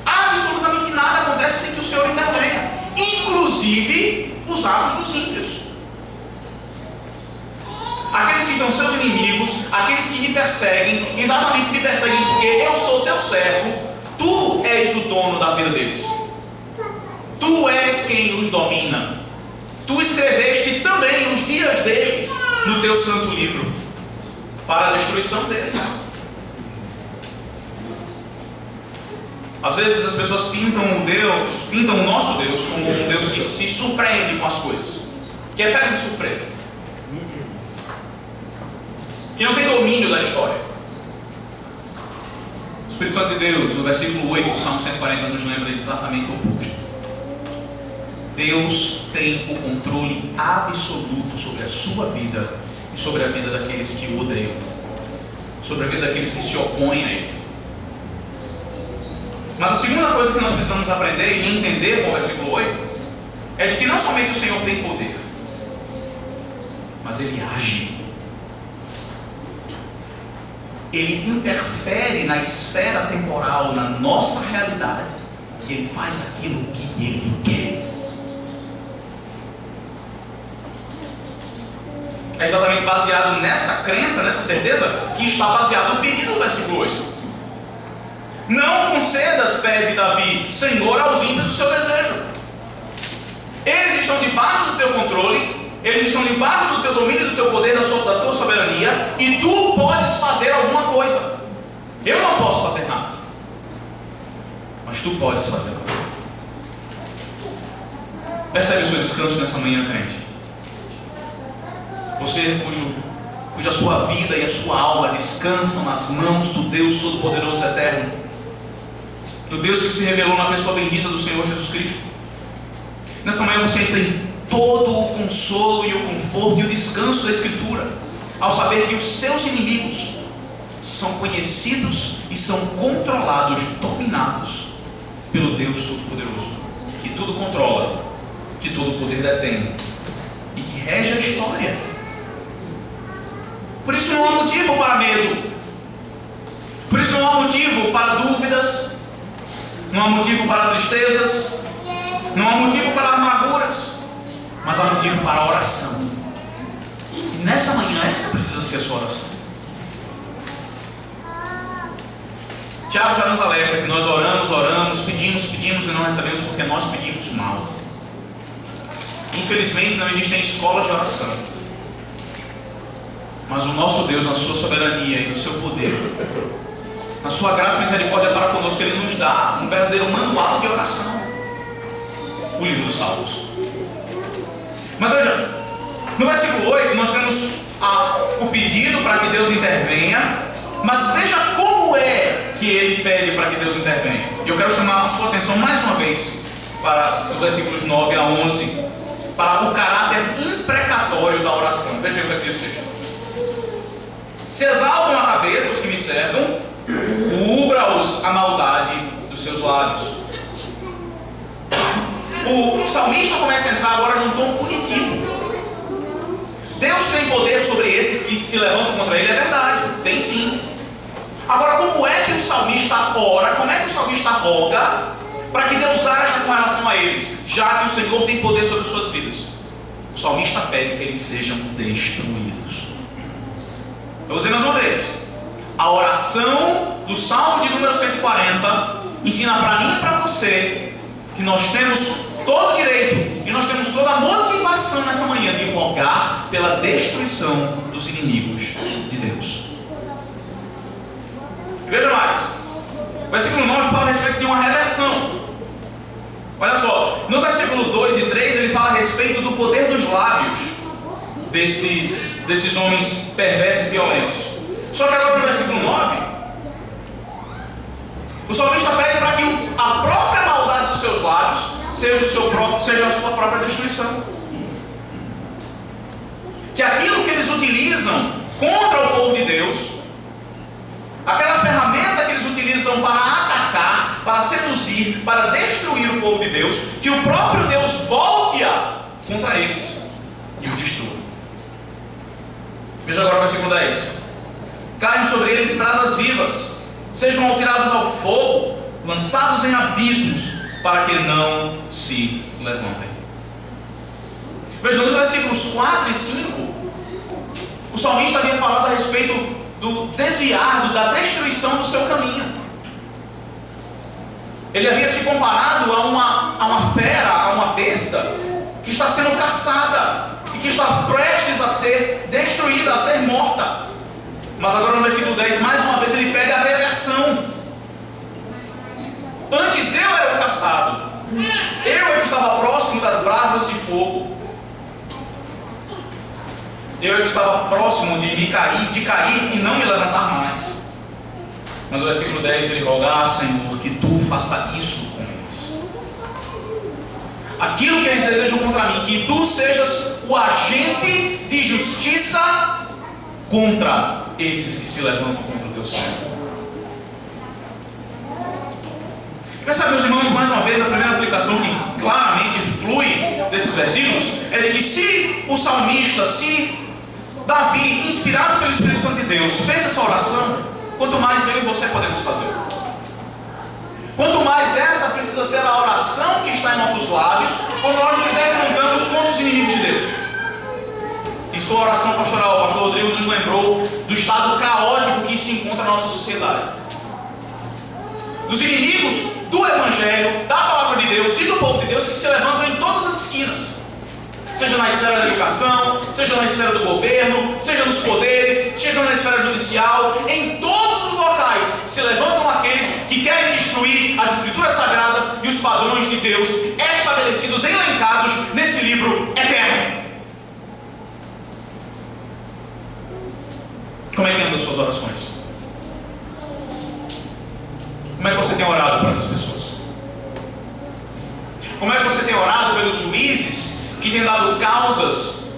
Absolutamente nada acontece sem que o Senhor intervenha, inclusive os atos dos ímpios. Aqueles que são seus inimigos, aqueles que me perseguem, exatamente me perseguem porque eu sou teu servo. Tu és o dono da vida deles. Tu és quem os domina. Tu escreveste também os dias deles no teu santo livro, para a destruição deles. Às vezes as pessoas pintam o nosso Deus como um Deus que se surpreende com as coisas, que é pego de surpresa, que não tem domínio da história. O Espírito Santo de Deus, no versículo 8 do Salmo 140, nos lembra exatamente o oposto. Deus tem o controle absoluto sobre a sua vida e sobre a vida daqueles que o odeiam, sobre a vida daqueles que se opõem a Ele. Mas a segunda coisa que nós precisamos aprender e entender com o versículo 8 é de que não somente o Senhor tem poder, mas Ele age. Ele interfere na esfera temporal, na nossa realidade, e Ele faz aquilo que Ele quer. É exatamente baseado nessa crença, nessa certeza, que está baseado o pedido do versículo 8. Não concedas, pede Davi, Senhor, aos ímpios o seu desejo. Eles estão debaixo do teu controle, eles estão debaixo do teu domínio, do teu poder, da tua soberania, e tu podes fazer alguma coisa. Eu não posso fazer nada, mas tu podes fazer algo. Percebe o seu descanso nessa manhã, crente? Você cuja sua vida e a sua alma descansam nas mãos do Deus Todo-Poderoso Eterno, do Deus que se revelou na pessoa bendita do Senhor Jesus Cristo. Nessa manhã você tem todo o consolo e o conforto e o descanso da Escritura, ao saber que os seus inimigos são conhecidos e são controlados, dominados pelo Deus Todo-Poderoso, que tudo controla, que todo o poder detém e que rege a história. Por isso não há motivo para medo, por isso não há motivo para dúvidas, não há motivo para tristezas, não há motivo para amarguras, mas há motivo para oração. E nessa manhã essa precisa ser a sua oração. Tiago já nos alerta que nós oramos, pedimos e não recebemos porque nós pedimos mal. Infelizmente não existem escolas de oração, mas o nosso Deus, na sua soberania e no seu poder, na sua graça e misericórdia para conosco, Ele nos dá um verdadeiro manual de oração, o livro dos Salmos. Mas veja, no versículo 8 nós temos o pedido para que Deus intervenha, mas veja como é que Ele pede para que Deus intervenha. E eu quero chamar a sua atenção mais uma vez para os versículos 9 a 11, para o caráter imprecatório da oração. Veja o que diz o texto. Se exaltam a cabeça os que me cercam, cubra-os a maldade dos seus lábios. O salmista começa a entrar agora num tom punitivo. Deus tem poder sobre esses que se levantam contra ele, é verdade, tem sim. Agora, como é que o salmista ora, como é que o salmista roga para que Deus haja com relação a eles, já que o Senhor tem poder sobre suas vidas? O salmista pede que eles sejam destruídos. Eu vou dizer mais uma vez: a oração do Salmo de número 140 ensina para mim e para você que nós temos todo o direito e nós temos toda a motivação nessa manhã de rogar pela destruição dos inimigos de Deus. E veja mais, o versículo 9 fala a respeito de uma reversão. Olha só, no versículo 2 e 3 ele fala a respeito do poder dos lábios desses homens perversos e violentos. Só que agora no versículo 9, o salmista pede para que a própria maldade dos seus lábios seja a sua própria destruição. Que aquilo que eles utilizam contra o povo de Deus, aquela ferramenta que eles utilizam para atacar, para seduzir, para destruir o povo de Deus, que o próprio Deus volte-a contra eles e os destrua. Veja agora o versículo 10. Caiam sobre eles brasas vivas, sejam atirados ao fogo, lançados em abismos, para que não se levantem. Veja, nos versículos 4 e 5, o salmista havia falado a respeito do desviar, da destruição do seu caminho. Ele havia se comparado a uma fera, a uma besta que está sendo caçada e que está prestes a ser destruída, a ser morta. Mas agora no versículo 10, mais uma vez ele pede a reversão. Antes eu era o caçado, eu estava próximo das brasas de fogo, eu estava próximo de cair e não me levantar mais. Mas no versículo 10 ele roga: Senhor, que tu faça isso com eles. Aquilo que eles desejam contra mim, que tu sejas o agente de justiça contra esses que se levantam contra o teu servo. Percebe, meus irmãos, mais uma vez, a primeira aplicação que claramente flui desses versículos é de que se o salmista, se Davi, inspirado pelo Espírito Santo de Deus, fez essa oração, quanto mais eu e você podemos fazer. Quanto mais essa precisa ser a oração que está em nossos lábios quando nós nos defrontamos contra os inimigos de Deus. Em sua oração pastoral, o pastor Rodrigo nos lembrou do estado caótico que se encontra na nossa sociedade. Dos inimigos do Evangelho, da Palavra de Deus e do povo de Deus que se levantam em todas as esquinas. Seja na esfera da educação, seja na esfera do governo, seja nos poderes, seja na esfera judicial, em todos os locais se levantam aqueles que querem destruir as Escrituras Sagradas e os padrões de Deus estabelecidos, elencados nesse livro eterno. Como é que andam as suas orações? Como é que você tem orado por essas pessoas? Como é que você tem orado pelos juízes que têm dado causas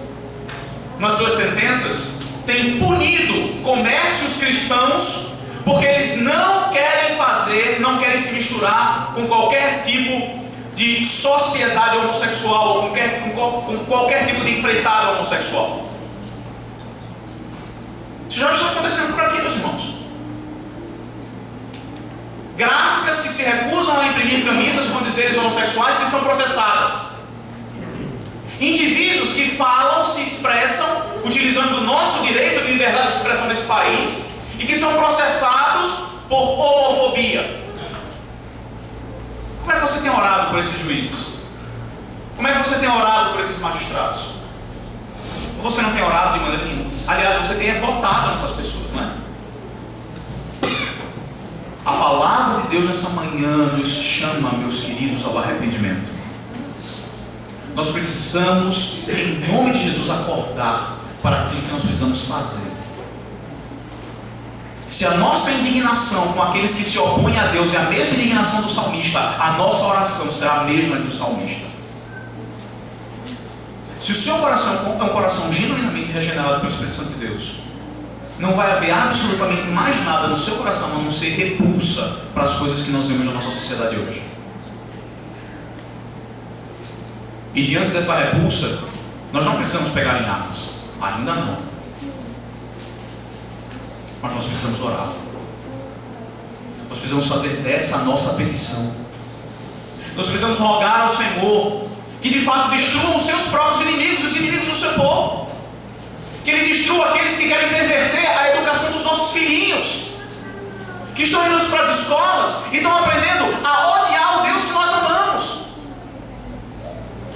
nas suas sentenças, têm punido comércios cristãos, porque eles não querem se misturar com qualquer tipo de sociedade homossexual, ou com qualquer tipo de empreitada homossexual? Isso já está acontecendo por aqui, meus irmãos. Gráficas que se recusam a imprimir camisas com dizeres homossexuais que são processadas. Indivíduos que falam, se expressam, utilizando o nosso direito de liberdade de expressão desse país, e que são processados por homofobia. Como é que você tem orado por esses juízes? Como é que você tem orado por esses magistrados? Ou você não tem orado de maneira nenhuma? Aliás, você tem votado nessas pessoas, não é? A palavra de Deus nessa manhã nos chama, meus queridos, ao arrependimento. Nós precisamos, em nome de Jesus, acordar para aquilo que nós precisamos fazer. Se a nossa indignação com aqueles que se opõem a Deus é a mesma indignação do salmista, a nossa oração será a mesma do salmista. Se o seu coração é um coração genuinamente regenerado pelo Espírito Santo de Deus, não vai haver absolutamente mais nada no seu coração a não ser repulsa para as coisas que nós vemos na nossa sociedade hoje. E diante dessa repulsa, nós não precisamos pegar em armas. Ainda não. Mas nós precisamos orar. Nós precisamos fazer dessa a nossa petição. Nós precisamos rogar ao Senhor que de fato destrua os seus próprios inimigos, os inimigos do seu povo. Que Ele destrua aqueles que querem perverter a educação dos nossos filhinhos, que estão indo para as escolas e estão aprendendo a odiar o Deus que nós amamos.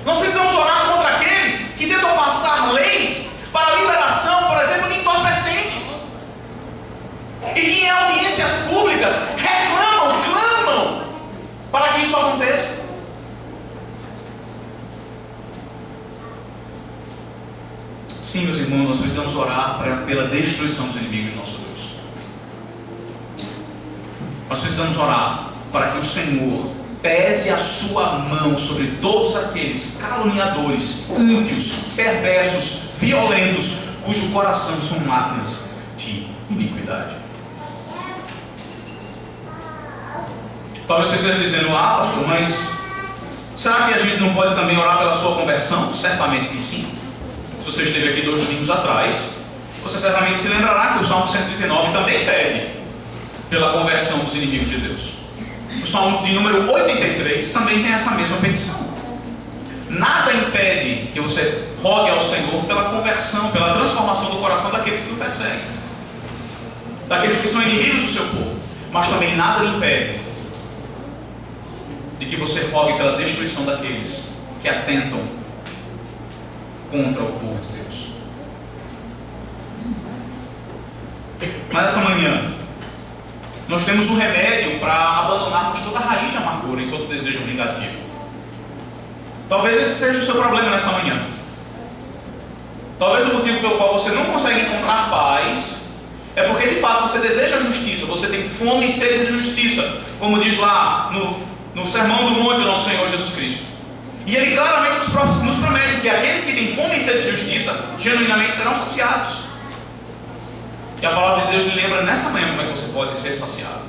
Nós precisamos orar contra aqueles que tentam passar leis para a liberação, por exemplo, de entorpecentes, e que em audiências públicas clamam para que isso aconteça. Sim, meus irmãos, nós precisamos orar pela destruição dos inimigos do nosso Deus. Nós precisamos orar para que o Senhor pese a sua mão sobre todos aqueles caluniadores, ímpios, perversos, violentos, cujo coração são máquinas de iniquidade. Talvez você esteja dizendo: ah, pastor, mas será que a gente não pode também orar pela sua conversão? Certamente que sim. Se você esteve aqui 2 domingos atrás, você certamente se lembrará que o Salmo 139 também pede pela conversão dos inimigos de Deus. O Salmo de número 83 também tem essa mesma petição. Nada impede que você rogue ao Senhor pela conversão, pela transformação do coração daqueles que o perseguem, daqueles que são inimigos do seu povo. Mas também nada impede de que você rogue pela destruição daqueles que atentam contra o povo de Deus. Mas essa manhã nós temos um remédio para abandonarmos toda a raiz de amargura e todo desejo vingativo. Talvez esse seja o seu problema nessa manhã. Talvez o motivo pelo qual você não consegue encontrar paz é porque de fato você deseja justiça, você tem fome e sede de justiça, como diz lá no Sermão do Monte do nosso Senhor Jesus Cristo. E Ele claramente nos promete que aqueles que têm fome e sede de justiça genuinamente serão saciados. E a palavra de Deus lhe lembra nessa manhã como é que você pode ser saciado.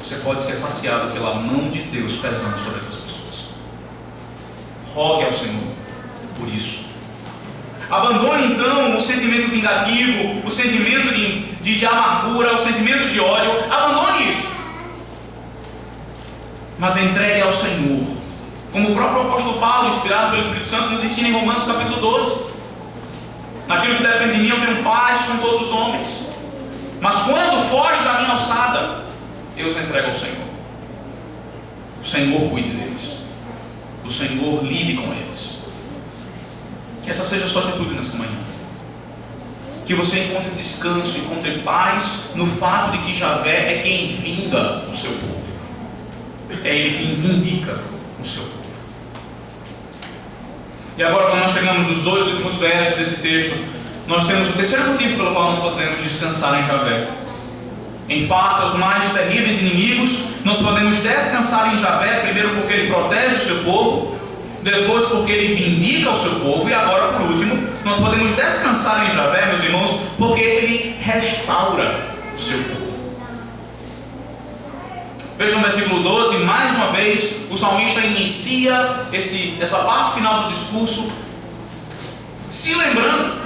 Você pode ser saciado pela mão de Deus pesando sobre essas pessoas. Rogue ao Senhor por isso. Abandone então o sentimento vingativo, o sentimento de amargura, o sentimento de ódio. Abandone isso. Mas entregue ao Senhor, como o próprio apóstolo Paulo, inspirado pelo Espírito Santo, nos ensina em Romanos capítulo 12. Naquilo que depende de mim, eu tenho paz com todos os homens. Mas quando foge da minha alçada, eu os entrego ao Senhor. O Senhor cuide deles. O Senhor lide com eles. Que essa seja a sua atitude nessa manhã. Que você encontre descanso, encontre paz no fato de que Javé é quem vinga o seu povo. É Ele quem vindica o seu povo. E agora, quando nós chegamos nos 2 últimos versos desse texto, nós temos o terceiro motivo pelo qual nós podemos descansar em Javé. Em face aos mais terríveis inimigos, nós podemos descansar em Javé, primeiro porque Ele protege o seu povo, depois porque Ele vindica o seu povo, e agora, por último, nós podemos descansar em Javé, meus irmãos, porque Ele restaura o seu povo. Vejam no versículo 12, mais uma vez, o salmista inicia essa parte final do discurso se lembrando,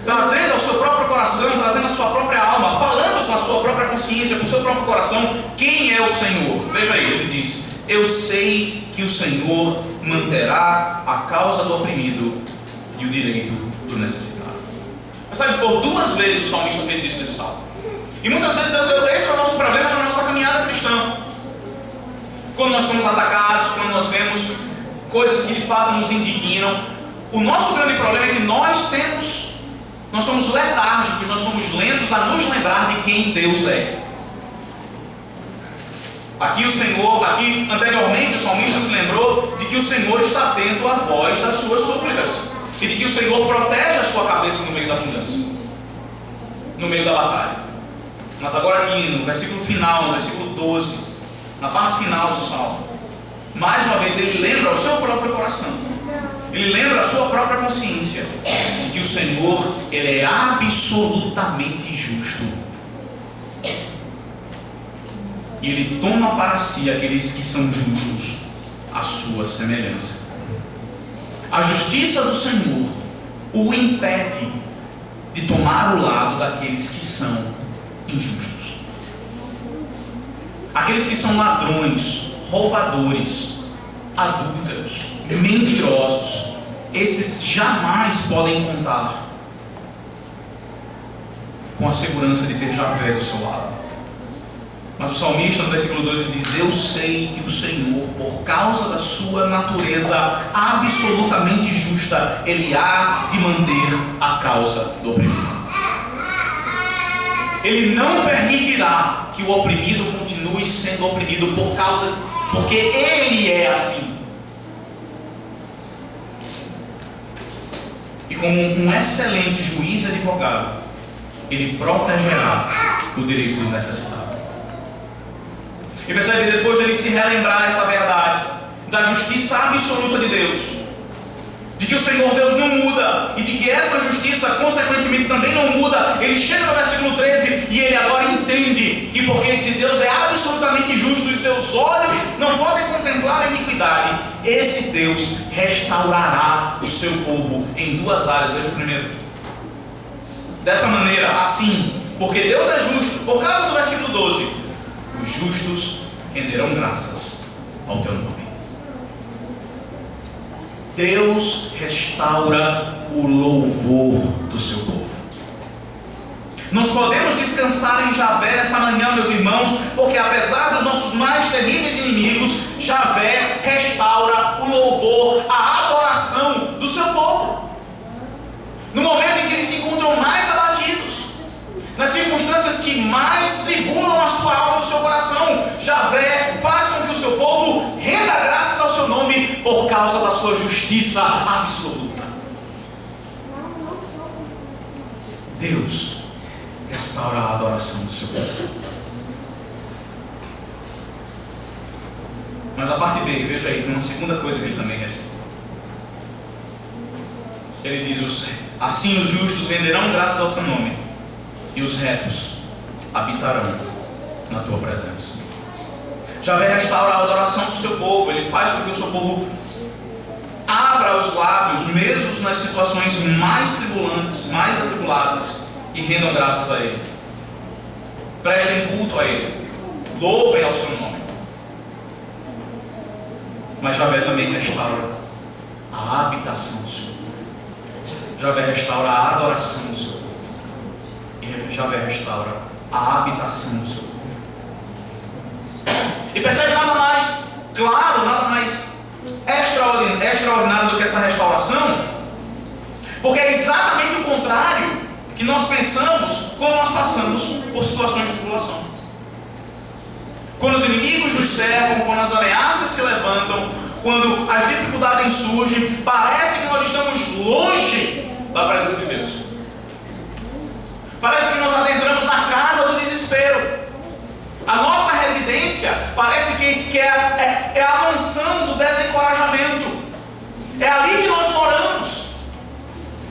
trazendo ao seu próprio coração, trazendo a sua própria alma, falando com a sua própria consciência, com o seu próprio coração, quem é o Senhor. Veja aí, ele diz: eu sei que o Senhor manterá a causa do oprimido e o direito do necessitado. Mas sabe, por 2 vezes o salmista fez isso nesse salmo. E muitas vezes esse é o nosso problema na nossa caminhada cristã. Quando nós somos atacados, quando nós vemos coisas que de fato nos indignam, o nosso grande problema é que nós somos letárgicos, nós somos lentos a nos lembrar de quem Deus é. Aqui anteriormente o salmista se lembrou de que o Senhor está atento à voz das suas súplicas e de que o Senhor protege a sua cabeça no meio da vingança, no meio da batalha. Mas agora aqui no versículo final, no versículo 12, na parte final do salmo, mais uma vez ele lembra ao seu próprio coração, ele lembra a sua própria consciência de que o o Senhor, Ele é absolutamente justo. E Ele toma para si aqueles que são justos, à sua semelhança. A justiça do Senhor o impede de tomar o lado daqueles que são injustos. Aqueles que são ladrões, roubadores, adúlteros, mentirosos, esses jamais podem contar com a segurança de ter Javé do seu lado. Mas o salmista, no versículo 2, ele diz: eu sei que o Senhor, por causa da sua natureza absolutamente justa, Ele há de manter a causa do oprimido. Ele não permitirá que o oprimido continue sendo oprimido porque Ele é assim. E como um excelente juiz e advogado, Ele protegerá o direito do necessitado. E percebe, depois de ele se relembrar essa verdade da justiça absoluta de Deus, de que o Senhor Deus não muda, e de que essa justiça consequentemente também não muda, ele chega no versículo 13 e ele agora entende que porque esse Deus é absolutamente justo e os seus olhos não podem contemplar a iniquidade, esse Deus restaurará o seu povo em duas áreas. Veja o primeiro. Dessa maneira, assim, porque Deus é justo, por causa do versículo 12, os justos renderão graças ao teu nome. Deus restaura o louvor do seu povo. Nós podemos descansar em Javé essa manhã, meus irmãos, porque apesar dos nossos mais terríveis inimigos, Javé restaura o louvor, a adoração do seu povo. No momento em que eles se encontram mais abatidos, nas circunstâncias que mais tribulam a sua alma e o seu coração, Javé faz com que o seu povo renda graças ao seu nome por causa da sua justiça absoluta. Deus restaura a adoração do seu povo. Mas a parte B, veja aí, tem uma segunda coisa que ele também restaura. Ele diz: assim os justos renderão graças ao teu nome, e os retos habitarão na tua presença. Javé restaura a adoração do seu povo. Ele faz com que o seu povo abra os lábios, mesmo nas situações mais tribulantes, mais atribuladas, e rendam graças a Ele. Prestem culto a Ele, louvem ao seu nome. Mas Javé também restaura a habitação do seu povo. Javé restaura a adoração do seu povo. Javé restaura a habitação do seu povo. E percebe nada mais claro, nada mais extraordinário do que essa restauração, porque é exatamente o contrário que nós pensamos quando nós passamos por situações de tribulação. Quando os inimigos nos cercam, quando as ameaças se levantam, quando as dificuldades surgem, parece que nós estamos longe da presença de Deus. Parece que nós adentramos na casa do desespero. A nossa residência parece que é a mansão do desencorajamento. É ali que nós moramos.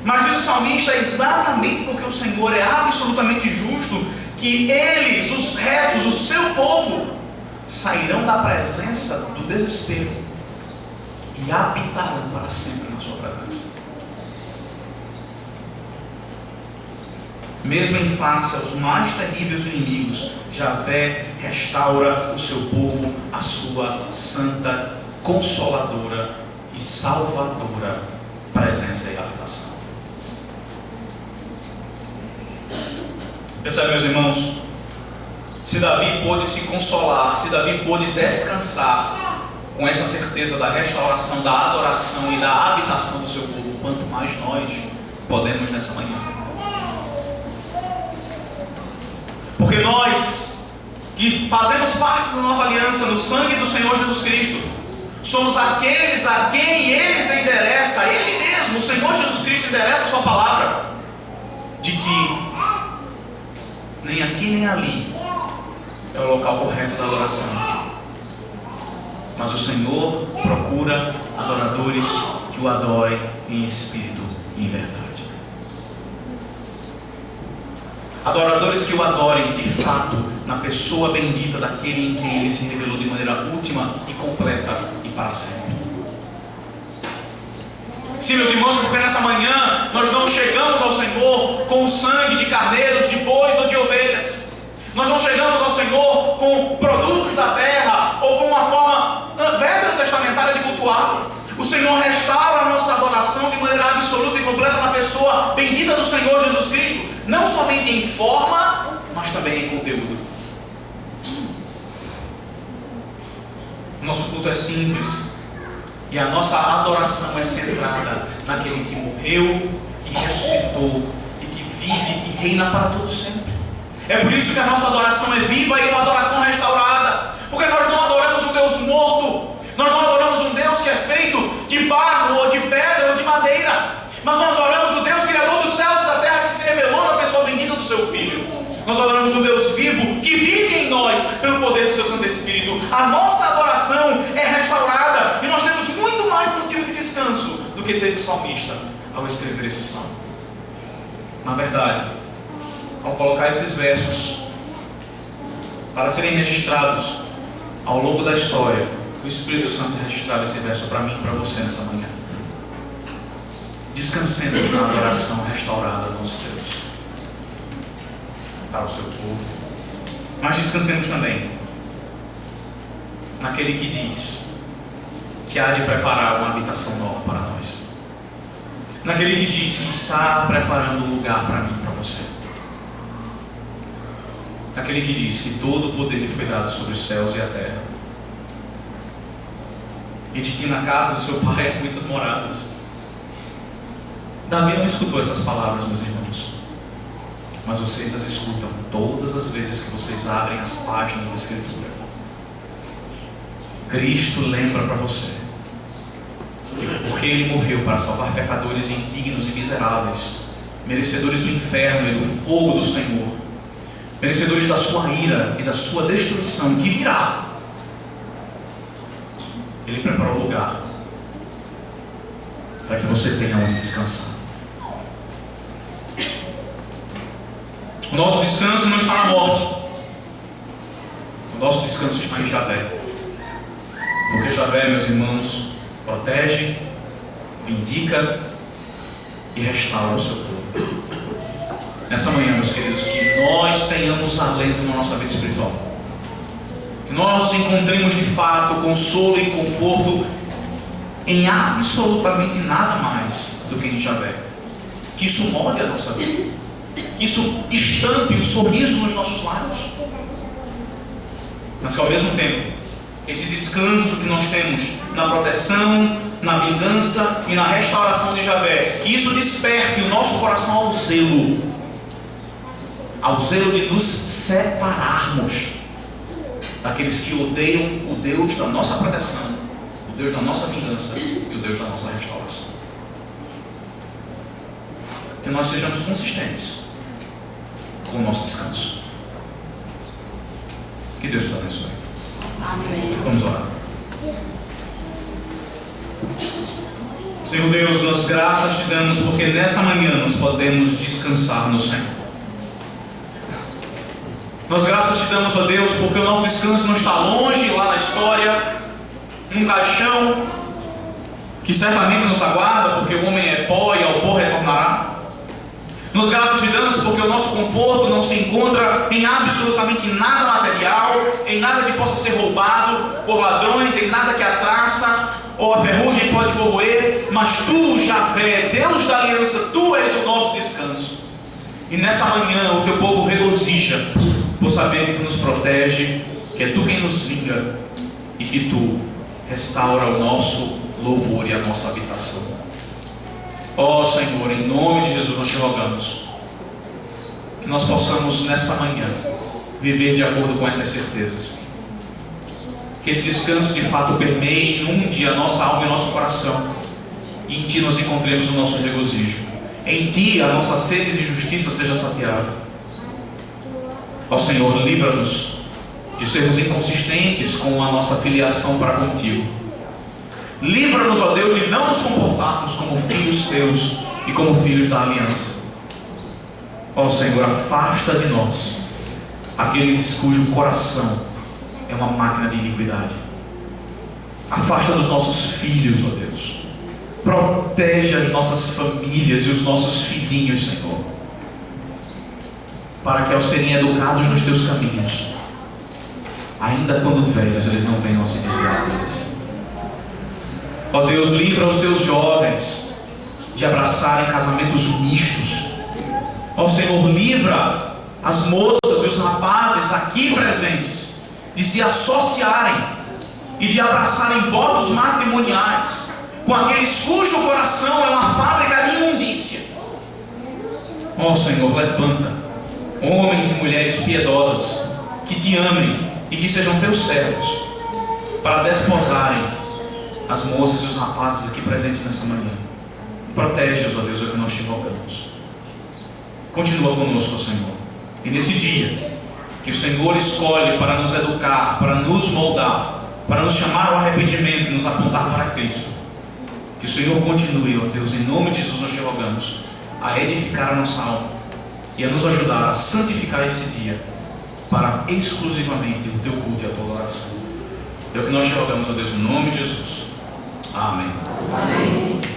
Mas diz o salmista, exatamente porque o Senhor é absolutamente justo, que eles, os retos, o seu povo, sairão da presença do desespero e habitarão para sempre na sua presença. Mesmo em face aos mais terríveis inimigos, Javé restaura o seu povo à sua santa, consoladora e salvadora presença e habitação. Percebe, meus irmãos? Se Davi pôde se consolar, se Davi pôde descansar com essa certeza da restauração, da adoração e da habitação do seu povo, quanto mais nós podemos nessa manhã. Porque nós, que fazemos parte da nova aliança no sangue do Senhor Jesus Cristo, somos aqueles a quem Ele se endereça, Ele mesmo, o Senhor Jesus Cristo endereça a sua palavra, de que nem aqui nem ali é o local correto da adoração. Mas o Senhor procura adoradores que o adorem em espírito e em verdade. Adoradores que o adorem de fato na pessoa bendita daquele em quem ele se revelou de maneira última e completa e para sempre. Sim, meus irmãos, porque nessa manhã nós não chegamos ao Senhor com o sangue de carneiros, de bois ou de ovelhas. Nós não chegamos ao Senhor com produtos da terra ou com uma forma veterotestamentária de cultuar. O Senhor restaura a nossa adoração de maneira absoluta e completa na pessoa bendita do Senhor Jesus Cristo, não somente em forma, mas também em conteúdo. Nosso culto é simples e a nossa adoração é centrada naquele que morreu, que ressuscitou e que vive e reina para todo sempre. É por isso que a nossa adoração é viva e uma adoração restaurada, porque nós não adoramos um Deus morto, nós não adoramos um Deus que é feito de barro ou de pedra ou de madeira, mas nós adoramos o Deus criador dos céus e da terra, que se revelou na pessoa bendita do seu Filho. Nós adoramos o Deus vivo que vive em nós pelo poder do seu Santo Espírito. A nossa adoração é restaurada e nós temos muito mais motivo de descanso do que teve o salmista ao escrever esse salmo. Na verdade, ao colocar esses versos para serem registrados ao longo da história, o Espírito Santo registrava esse verso para mim e para você nessa manhã. Descansemos na adoração restaurada do nosso Deus para o seu povo, mas descansemos também naquele que diz que há de preparar uma habitação nova para nós, naquele que diz que está preparando um lugar para mim e para você, naquele que diz que todo o poder lhe foi dado sobre os céus e a terra, e de que na casa do seu pai há muitas moradas. Davi não escutou essas palavras, meus irmãos, mas vocês as escutam todas as vezes que vocês abrem as páginas da Escritura. Cristo lembra para você que porque Ele morreu para salvar pecadores indignos e miseráveis, merecedores do inferno e do fogo do Senhor, merecedores da sua ira e da sua destruição que virá, Ele preparou lugar para que você tenha onde descansar. O nosso descanso não está na morte. O nosso descanso está em Javé. Porque Javé, meus irmãos, protege, vindica e restaura o seu povo. Nessa manhã, meus queridos, que nós tenhamos alento na nossa vida espiritual. Que nós encontremos de fato consolo e conforto em absolutamente nada mais do que em Javé. Que isso molde a nossa vida. Que isso estampe um sorriso nos nossos lábios. Mas que ao mesmo tempo, esse descanso que nós temos na proteção, na vingança e na restauração de Javé, que isso desperte o nosso coração ao zelo de nos separarmos daqueles que odeiam o Deus da nossa proteção, o Deus da nossa vingança e o Deus da nossa restauração. Que nós sejamos consistentes com o nosso descanso. Que Deus nos abençoe. Amém. Vamos orar. Senhor Deus, nós graças te damos porque nessa manhã nós podemos descansar no Senhor. Nós graças te damos, ó Deus, porque o nosso descanso não está longe lá na história, num caixão que certamente nos aguarda, porque o homem é pó e ao pó retornará. Nós graças te damos porque o nosso conforto não se encontra em absolutamente nada material, em nada que possa ser roubado por ladrões, em nada que a traça ou a ferrugem pode corroer, mas tu, Javé, Deus da aliança, tu és o nosso descanso. E nessa manhã o teu povo regozija por saber que tu nos protege, que é tu quem nos vinga e que tu restaura o nosso louvor e a nossa habitação. Ó Senhor, em nome de Jesus nós te rogamos que nós possamos nessa manhã viver de acordo com essas certezas, que esse descanso de fato permeie e inunde a nossa alma e o nosso coração, e em Ti nós encontremos o nosso regozijo, em Ti a nossa sede de justiça seja saciada. Ó Senhor, livra-nos de sermos inconsistentes com a nossa filiação para contigo. Livra-nos, ó Deus, de não nos comportarmos como filhos teus e como filhos da aliança. Ó Senhor, afasta de nós aqueles cujo coração é uma máquina de iniquidade. Afasta dos nossos filhos, ó Deus. Protege as nossas famílias e os nossos filhinhos, Senhor, para que ao serem educados nos teus caminhos, ainda quando velhos, eles não venham a se desviar deles. Ó Deus, livra os teus jovens de abraçarem casamentos mistos. Ó Senhor, livra as moças e os rapazes aqui presentes de se associarem e de abraçarem votos matrimoniais com aqueles cujo coração é uma fábrica de imundícia. Ó Senhor, levanta homens e mulheres piedosas que te amem e que sejam teus servos para desposarem as moças e os rapazes aqui presentes nessa manhã. Protege-os, ó Deus, é o que nós te rogamos. Continua conosco, Senhor. E nesse dia que o Senhor escolhe para nos educar, para nos moldar, para nos chamar ao arrependimento e nos apontar para Cristo, que o Senhor continue, ó Deus, em nome de Jesus nós te rogamos, a edificar a nossa alma e a nos ajudar a santificar esse dia para exclusivamente o teu culto e a tua adoração. É o que nós te rogamos, ó Deus, em nome de Jesus. Amém. Amém.